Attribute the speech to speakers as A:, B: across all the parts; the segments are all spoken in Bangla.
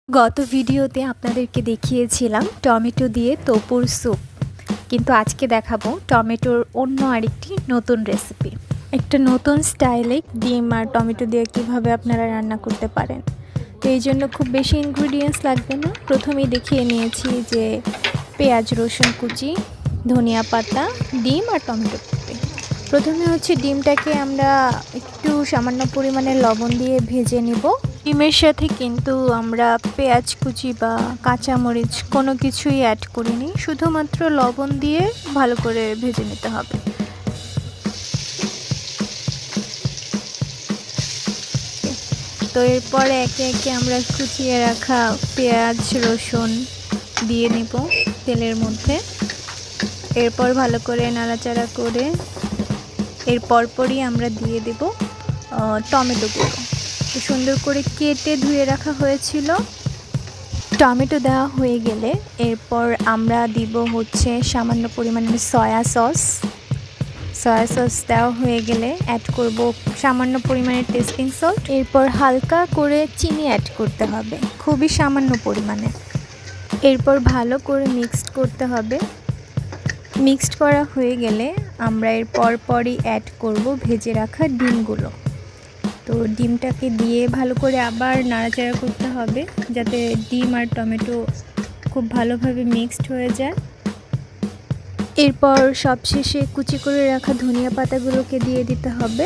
A: গত ভিডিওতে আপনাদেরকে দেখিয়েছিলাম টমেটো দিয়ে তোপুর স্যুপ, কিন্তু আজকে দেখাবো টমেটোর অন্য আরেকটি নতুন রেসিপি। একটা নতুন স্টাইলে ডিম আর টমেটো দিয়ে কিভাবে আপনারা রান্না করতে পারেন। তো এই জন্য খুব বেশি ইনগ্রিডিয়েন্টস লাগবে না। প্রথমেই দেখিয়ে নিয়েছি যে পেঁয়াজ, রসুন কুচি, ধনিয়া পাতা, ডিম আর টমেটো কুচি। প্রথমে হচ্ছে ডিমটাকে আমরা একটু সামান্য পরিমাণে লবণ দিয়ে ভেজে নিব। ডিমের সাথে কিন্তু আমরা পেঁয়াজ কুচি বা কাঁচামরিচ কোনো কিছুই অ্যাড করিনি, শুধুমাত্র লবণ দিয়ে ভালো করে ভেজে নিতে হবে। তো এরপর একে একে আমরা কুচিয়ে রাখা পেঁয়াজ রসুন দিয়ে নিব তেলের মধ্যে। এরপর ভালো করে নাড়াচাড়া করে এর পরপরই আমরা দিয়ে দেব টমেটোগুলো। সুন্দর করে কেটে ধুয়ে রাখা হয়েছিল। টমেটো দেওয়া হয়ে গেলে এরপর আমরা দিব হচ্ছে সামান্য পরিমাণে সয়া সস দেওয়া হয়ে গেলে অ্যাড করব সামান্য পরিমাণে টেস্টিং সল্ট। এরপর হালকা করে চিনি অ্যাড করতে হবে, খুবই সামান্য পরিমাণে। এরপর ভালো করে মিক্সড করতে হবে। মিক্সড করা হয়ে গেলে আমরা এর পরপরই অ্যাড করব ভেজে রাখা ডিমগুলো। তো ডিমটাকে দিয়ে ভালো করে আবার নাড়াচাড়া করতে হবে যাতে ডিম আর টমেটো খুব ভালোভাবে মিক্সড হয়ে যায়। এরপর সবশেষে কুচি করে রাখা ধনিয়া পাতাগুলোকে দিয়ে দিতে হবে।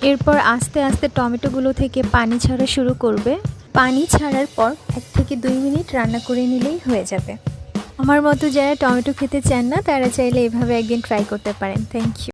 A: এরপর আস্তে আস্তে টমেটোগুলো থেকে পানি ছাড়া শুরু করবে। পানি ছাড়ার পর 1 থেকে 2 মিনিট রান্না করে নিলেই হয়ে যাবে। আমার মতো যারা টমেটো খেতে চান না তারা চাইলে এভাবে একদিন ট্রাই করতে পারেন। Thank you.